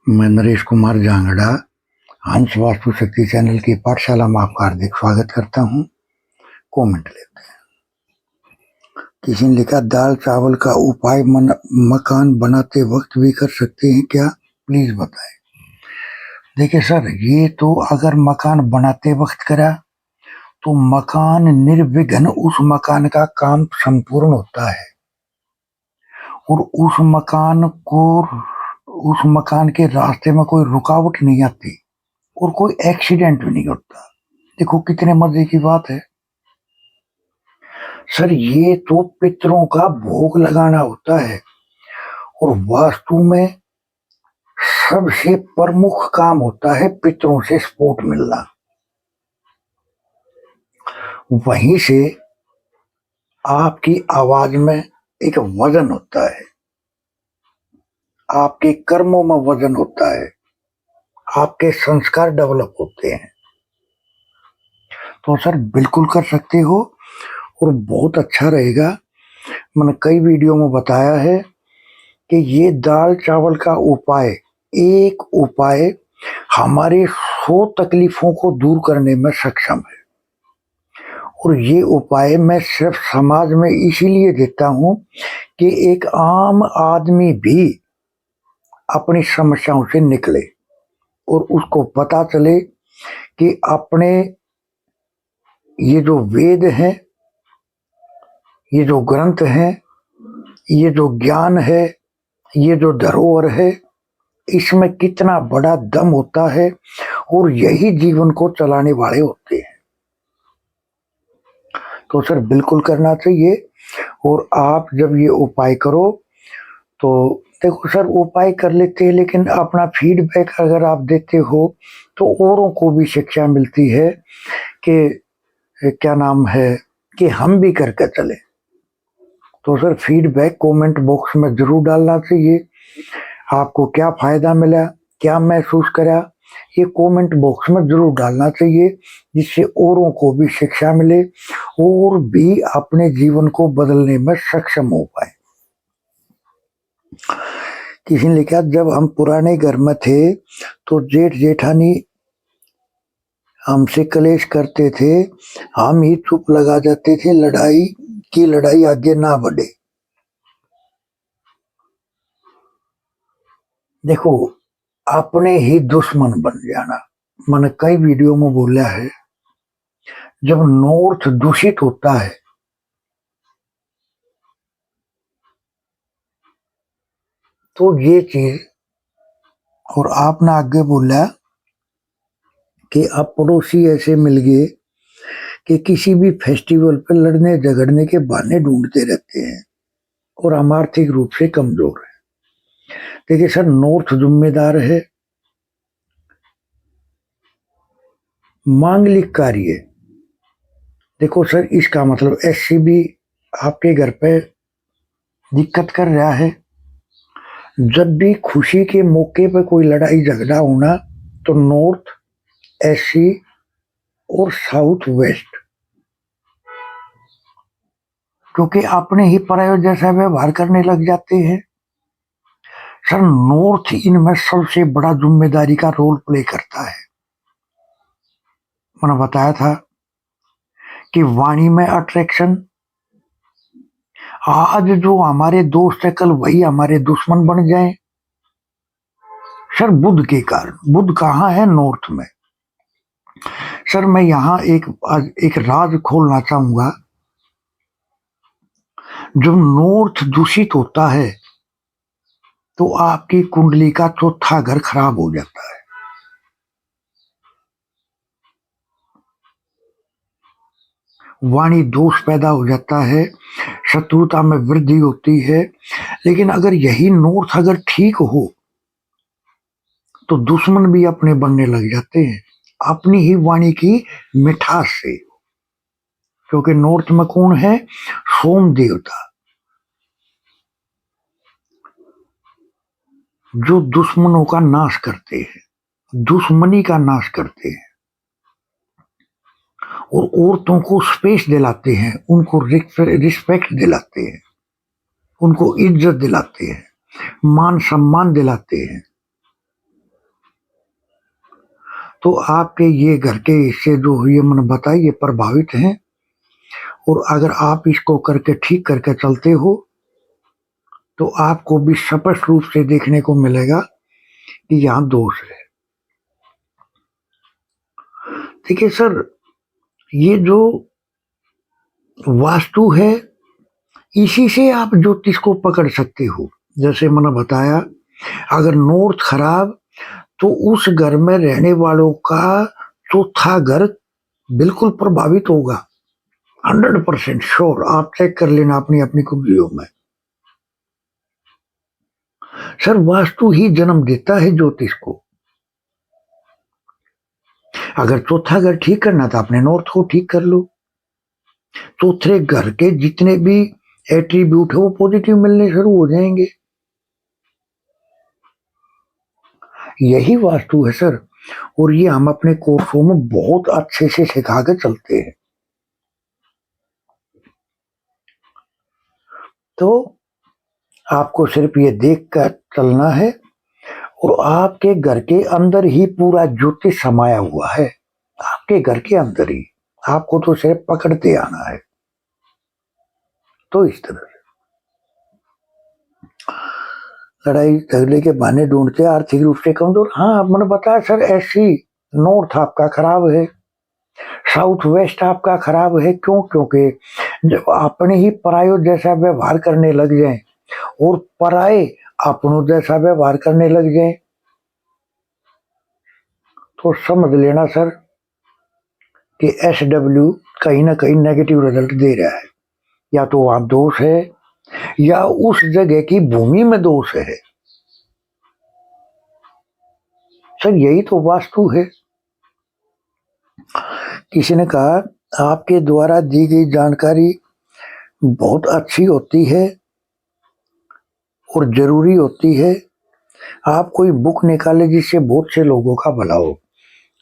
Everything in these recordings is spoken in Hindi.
मैं नरेश कुमार जांगड़ा हंस वास्तु शक्ति चैनल की पाठशाला में आपका हार्दिक स्वागत करता हूँ। कमेंट लेते हैं। किसी ने लिखा, दाल चावल का उपाय मकान बनाते वक्त भी कर सकते हैं क्या, प्लीज बताएं। देखिए सर, ये तो अगर मकान बनाते वक्त करा तो मकान निर्विघ्न उस मकान का काम संपूर्ण होता है और उस मकान के रास्ते में कोई रुकावट नहीं आती और कोई एक्सीडेंट भी नहीं होता। देखो कितने मजे की बात है सर। ये तो पितरों का भोग लगाना होता है और वास्तु में सबसे प्रमुख काम होता है पितरों से सपोर्ट मिलना। वहीं से आपकी आवाज में एक वजन होता है, आपके कर्मों में वजन होता है, आपके संस्कार डेवलप होते हैं। तो सर बिल्कुल कर सकते हो और बहुत अच्छा रहेगा। मैंने कई वीडियो में बताया है कि ये दाल चावल का एक उपाय हमारे 100 तकलीफों को दूर करने में सक्षम है और ये उपाय मैं सिर्फ समाज में इसीलिए देता हूं कि एक आम आदमी भी अपनी समस्याओं से निकले और उसको पता चले कि अपने ये जो वेद हैं, ये जो ग्रंथ हैं, ये जो ज्ञान है, ये जो धरोहर है, इसमें कितना बड़ा दम होता है और यही जीवन को चलाने वाले होते हैं। तो सर बिल्कुल करना चाहिए। और आप जब ये उपाय करो तो देखो सर, उपाय कर लेते हैं लेकिन अपना फीडबैक अगर आप देते हो तो औरों को भी शिक्षा मिलती है कि क्या नाम है कि हम भी करके चले। तो सर फीडबैक कमेंट बॉक्स में जरूर डालना चाहिए। आपको क्या फायदा मिला, क्या महसूस करा, ये कमेंट बॉक्स में जरूर डालना चाहिए, जिससे औरों को भी शिक्षा मिले और भी अपने जीवन को बदलने में सक्षम हो पाए। किसी ने लिखा, जब हम पुराने घर में थे तो जेठ जेठानी हमसे कलेश करते थे, हम ही चुप लगा जाते थे, लड़ाई आगे ना बढ़े। देखो, अपने ही दुश्मन बन जाना, मैंने कई वीडियो में बोला है, जब नॉर्थ दूषित होता है तो ये चीज, और आपने आगे बोला कि अब पड़ोसी ऐसे मिल गए कि किसी भी फेस्टिवल पर लड़ने झगड़ने के बहाने ढूंढते रहते हैं और हम आर्थिक रूप से कमजोर हैं। देखिए सर, नॉर्थ जिम्मेदार है मांगलिक कार्य। देखो सर, इसका मतलब SCB आपके घर पे दिक्कत कर रहा है। जब भी खुशी के मौके पर कोई लड़ाई झगड़ा होना तो नॉर्थ, SC और साउथ वेस्ट, क्योंकि अपने ही पराये जैसा व्यवहार करने लग जाते हैं। सर नॉर्थ इनमें सबसे बड़ा जिम्मेदारी का रोल प्ले करता है। मैंने बताया था कि वाणी में अट्रैक्शन, आज जो हमारे दोस्त है कल वही हमारे दुश्मन बन जाए। सर बुध के कारण, बुध कहाँ है, नॉर्थ में। सर मैं यहाँ एक राज खोलना चाहूंगा। जब नॉर्थ दूषित होता है तो आपकी कुंडली का चौथा घर खराब हो जाता है। वाणी दोष पैदा हो जाता है, शत्रुता में वृद्धि होती है। लेकिन अगर यही नॉर्थ अगर ठीक हो तो दुश्मन भी अपने बनने लग जाते हैं अपनी ही वाणी की मिठास से। क्योंकि नॉर्थ में कौन है, सोम देवता, जो दुश्मनों का नाश करते हैं, दुश्मनी का नाश करते हैं और औरतों को स्पेस दिलाते हैं, उनको रिस्पेक्ट दिलाते हैं, उनको इज्जत दिलाते हैं, मान सम्मान दिलाते हैं। तो आपके ये घर के हिस्से जो ये मैंने बताए ये प्रभावित हैं, और अगर आप इसको करके ठीक करके चलते हो तो आपको भी स्पष्ट रूप से देखने को मिलेगा कि यहाँ दोष है। देखिए सर, ये जो वास्तु है इसी से आप ज्योतिष को पकड़ सकते हो। जैसे मैंने बताया, अगर नॉर्थ खराब तो उस घर में रहने वालों का चौथा घर बिल्कुल प्रभावित होगा। 100% श्योर, आप चेक कर लेना अपनी अपनी कुंडलियों में। सर वास्तु ही जन्म देता है ज्योतिष को। अगर चौथा घर ठीक करना तो अपने नॉर्थ को ठीक कर लो। चौथे घर के जितने भी एट्रीब्यूट है वो पॉजिटिव मिलने शुरू हो जाएंगे। यही वास्तु है सर, और ये हम अपने कोर्सों में बहुत अच्छे से सिखा के चलते हैं। तो आपको सिर्फ ये देख कर चलना है, और आपके घर के अंदर ही पूरा ज्योतिष समाया हुआ है, आपके घर के अंदर ही। आपको तो सिर्फ पकड़ते आना है। तो इस तरह से लड़ाई झगड़े के बहाने ढूंढते, आर्थिक रूप से कमजोर। हाँ, मैंने बताया सर, ऐसी नॉर्थ आपका खराब है, साउथ वेस्ट आपका खराब है। क्यों? क्योंकि जब अपने ही परायों जैसा व्यवहार करने लग जाए और पराये अपनों जैसा व्यवहार करने लग जाए तो समझ लेना सर कि SW कहीं ना कहीं नेगेटिव रिजल्ट दे रहा है। या तो वहां दोष है या उस जगह की भूमि में दोष है। सर यही तो वास्तु है। किसी ने कहा आपके द्वारा दी गई जानकारी बहुत अच्छी होती है और जरूरी होती है, आप कोई बुक निकाले जिससे बहुत से लोगों का भला हो।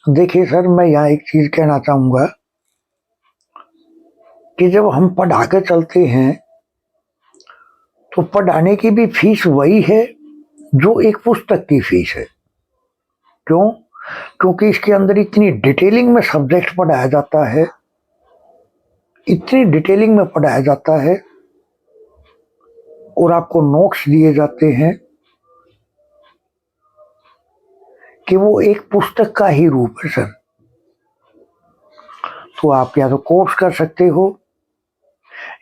देखिए सर, मैं यहाँ एक चीज कहना चाहूंगा कि जब हम पढ़ा के चलते हैं तो पढ़ाने की भी फीस वही है जो एक पुस्तक की फीस है। क्यों? क्योंकि इसके अंदर इतनी डिटेलिंग में सब्जेक्ट पढ़ाया जाता है, इतनी डिटेलिंग में पढ़ाया जाता है, और आपको नोट्स दिए जाते हैं कि वो एक पुस्तक का ही रूप है सर। तो आप या तो कोर्स कर सकते हो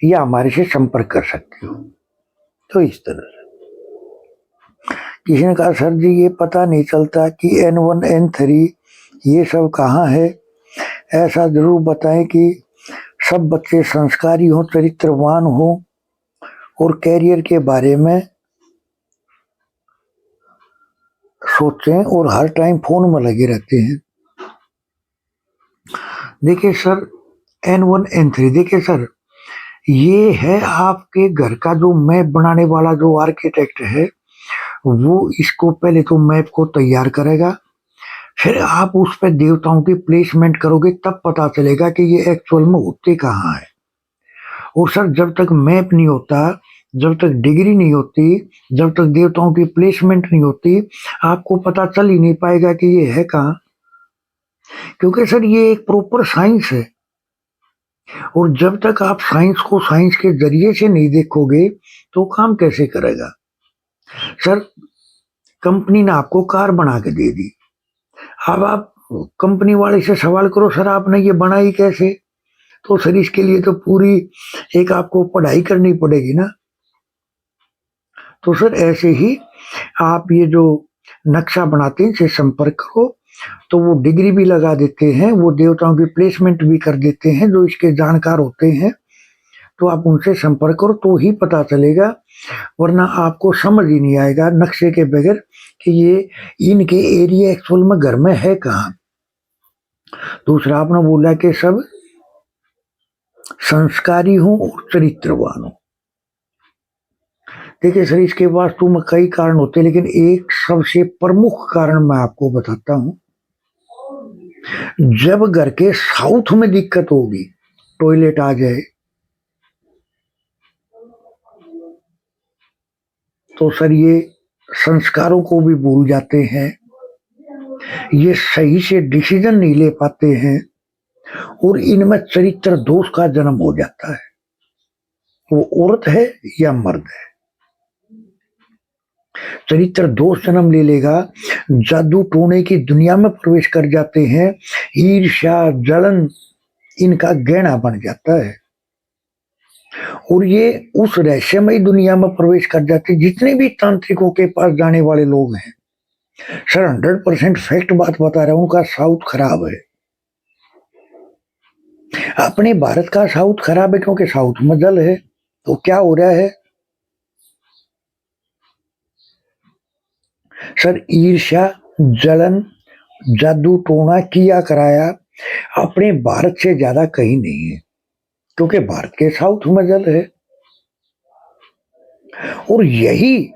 या हमारे से संपर्क कर सकते हो। तो इस तरह से किसी ने कहा सर जी ये पता नहीं चलता कि N1 N3 ये सब कहाँ है, ऐसा जरूर बताएं कि सब बच्चे संस्कारी हो, चरित्रवान हो और कैरियर के बारे में सोचें और हर टाइम फोन में लगे रहते हैं। देखिए सर, N1 N3, देखिए सर, ये है आपके घर का जो मैप बनाने वाला जो आर्किटेक्ट है, वो इसको पहले तो मैप को तैयार करेगा, फिर आप उस पर देवताओं की प्लेसमेंट करोगे, तब पता चलेगा कि ये एक्चुअल में होते कहाँ है। और सर जब तक मैप नहीं होता, जब तक डिग्री नहीं होती, जब तक देवताओं की प्लेसमेंट नहीं होती, आपको पता चल ही नहीं पाएगा कि ये है कहाँ। क्योंकि सर ये एक प्रॉपर साइंस है, और जब तक आप साइंस को साइंस के जरिए से नहीं देखोगे तो काम कैसे करेगा। सर कंपनी ने आपको कार बना के दे दी, अब आप कंपनी वाले से सवाल करो सर आपने ये बनाई कैसे, तो सर इसके लिए तो पूरी एक आपको पढ़ाई करनी पड़ेगी ना। तो सर ऐसे ही आप ये जो नक्शा बनाते हैं इनसे संपर्क करो, तो वो डिग्री भी लगा देते हैं, वो देवताओं की प्लेसमेंट भी कर देते हैं जो इसके जानकार होते हैं। तो आप उनसे संपर्क करो तो ही पता चलेगा, वरना आपको समझ ही नहीं आएगा नक्शे के बगैर कि ये इनके एरिया एक्चुअल में घर में है कहाँ। दूसरा आपने बोला कि सब संस्कारी हूं और चरित्रवान हूं। देखिए सर इसके वास्तु में कई कारण होते हैं, लेकिन एक सबसे प्रमुख कारण मैं आपको बताता हूं। जब घर के साउथ में दिक्कत होगी, टॉयलेट आ जाए, तो सर ये संस्कारों को भी भूल जाते हैं, ये सही से डिसीजन नहीं ले पाते हैं और इनमें चरित्र दोष का जन्म हो जाता है। वो औरत है या मर्द है, चरित्र दोष जन्म ले लेगा, जादू टोने की दुनिया में प्रवेश कर जाते हैं, ईर्ष्या जलन इनका गहना बन जाता है और ये उस रहस्यमयी दुनिया में प्रवेश कर जाते हैं। जितने भी तांत्रिकों के पास जाने वाले लोग हैं, सर 100% फैक्ट बात बता रहा हूं, उनका साउथ खराब है। अपने भारत का साउथ खराब है क्योंकि साउथ में जल है। तो क्या हो रहा है सर, ईर्ष्या जलन जादू टोना किया कराया अपने भारत से ज्यादा कहीं नहीं है, क्योंकि भारत के साउथ में जल है। और यही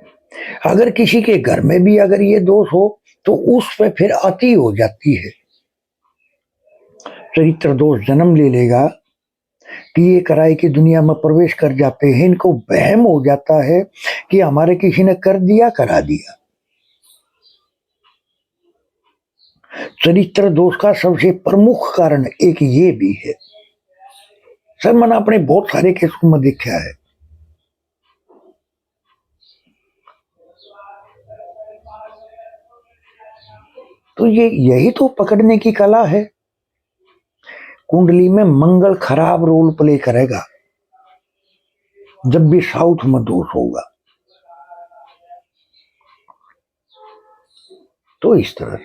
अगर किसी के घर में भी अगर ये दोष हो तो उस पे फिर अति हो जाती है, चरित्र दोष जन्म ले लेगा, किए कराए की दुनिया में प्रवेश कर जाते हैं। इनको वहम हो जाता है कि हमारे किसी ने कर दिया करा दिया। चरित्र दोष का सबसे प्रमुख कारण एक ये भी है सर, मैंने अपने बहुत सारे केसों में देखा है। तो ये यही तो पकड़ने की कला है। कुंडली में मंगल खराब रोल प्ले करेगा जब भी साउथ में दोष होगा। तो इस तरह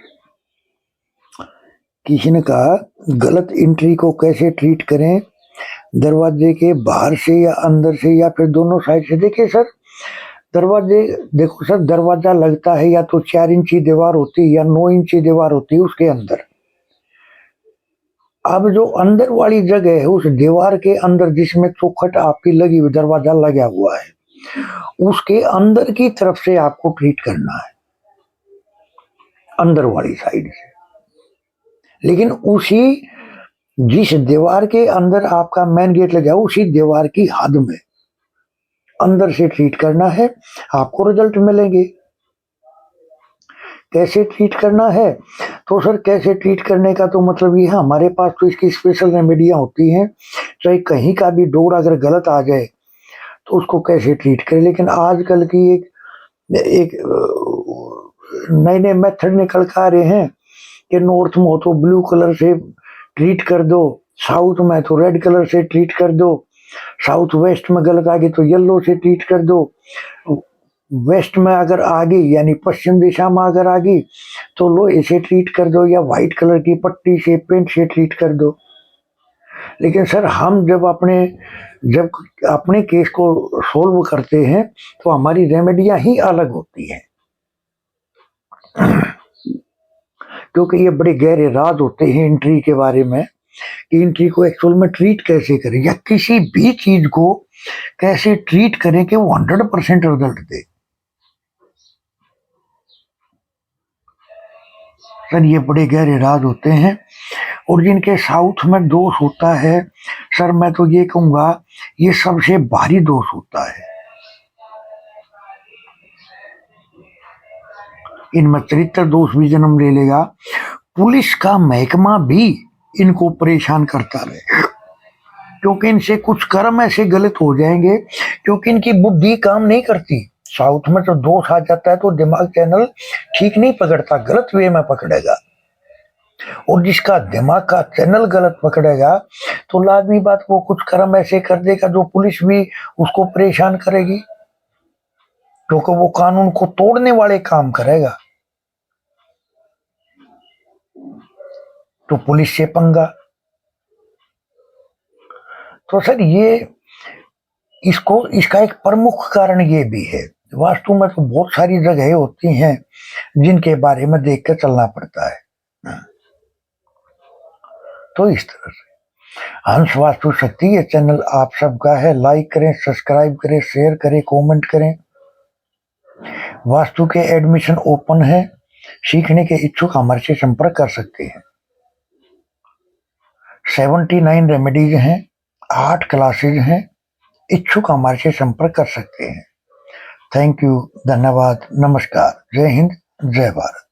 किसी ने कहा गलत एंट्री को कैसे ट्रीट करें, दरवाजे के बाहर से या अंदर से या फिर दोनों साइड से। देखिए सर, दरवाजे देखो सर, दरवाजा लगता है या तो 4 इंची दीवार होती है या 9 इंची दीवार होती है उसके अंदर। अब जो अंदर वाली जगह है उस दीवार के अंदर जिसमें चौखट आपकी लगी हुई, दरवाजा लगा हुआ है, उसके अंदर की तरफ से आपको ट्रीट करना है, अंदर वाली साइड से। लेकिन उसी जिस दीवार के अंदर आपका मेन गेट लगा उसी दीवार की हद में अंदर से ट्रीट करना है, आपको रिजल्ट मिलेंगे। कैसे ट्रीट करना है, तो सर कैसे ट्रीट करने का तो मतलब ये है, हमारे पास तो इसकी स्पेशल रेमेडियां होती हैं। चाहे कहीं का भी डोर अगर गलत आ जाए तो उसको कैसे ट्रीट करें। लेकिन आजकल की एक नए नए मेथड निकल कर आ रहे हैं कि नॉर्थ में हो तो ब्लू कलर से ट्रीट कर दो, साउथ में तो रेड कलर से ट्रीट कर दो, साउथ वेस्ट में गलत आ गई तो येलो से ट्रीट कर दो, वेस्ट में अगर आ गई यानी पश्चिम दिशा में अगर आ गई तो लोहे से ट्रीट कर दो या व्हाइट कलर की पट्टी से पेंट से ट्रीट कर दो। लेकिन सर हम जब अपने केस को सोल्व करते हैं तो हमारी रेमेडियां ही अलग होती हैं, क्योंकि ये बड़े गहरे राज होते हैं एंट्री के बारे में कि एंट्री को एक्चुअल में ट्रीट कैसे करें या किसी भी चीज को कैसे ट्रीट करें कि वो 100% रिजल्ट दे। सर ये बड़े गहरे राज होते हैं और जिनके साउथ में दोष होता है सर, मैं तो ये कहूंगा ये सबसे भारी दोष होता है। इनमें चरित्र दोष भी जन्म ले लेगा, पुलिस का महकमा भी इनको परेशान करता रहे, क्योंकि इनसे कुछ कर्म ऐसे गलत हो जाएंगे, क्योंकि इनकी बुद्धि काम नहीं करती। साउथ में तो दोष आ जाता है तो दिमाग चैनल ठीक नहीं पकड़ता, गलत वे में पकड़ेगा। और जिसका दिमाग का चैनल गलत पकड़ेगा तो लाजमी बात वो कुछ कर्म ऐसे कर देगा जो पुलिस भी उसको परेशान करेगी, क्योंकि वो कानून को तोड़ने वाले काम करेगा। तो पुलिस से पंगा। तो सर ये इसका एक प्रमुख कारण ये भी है, वास्तु में तो बहुत सारी जगह होती हैं जिनके बारे में देख कर चलना पड़ता है। तो इस तरह से हंस वास्तु शक्ति ये चैनल आप सबका है, लाइक करें, सब्सक्राइब करें, शेयर करें, कमेंट करें। वास्तु के एडमिशन ओपन है, सीखने के इच्छुक हमारे से संपर्क कर सकते हैं। 79 रेमेडीज हैं, 8 क्लासेज हैं, इच्छुक हमारे से संपर्क कर सकते हैं। थैंक यू, धन्यवाद, नमस्कार, जय हिंद, जय भारत।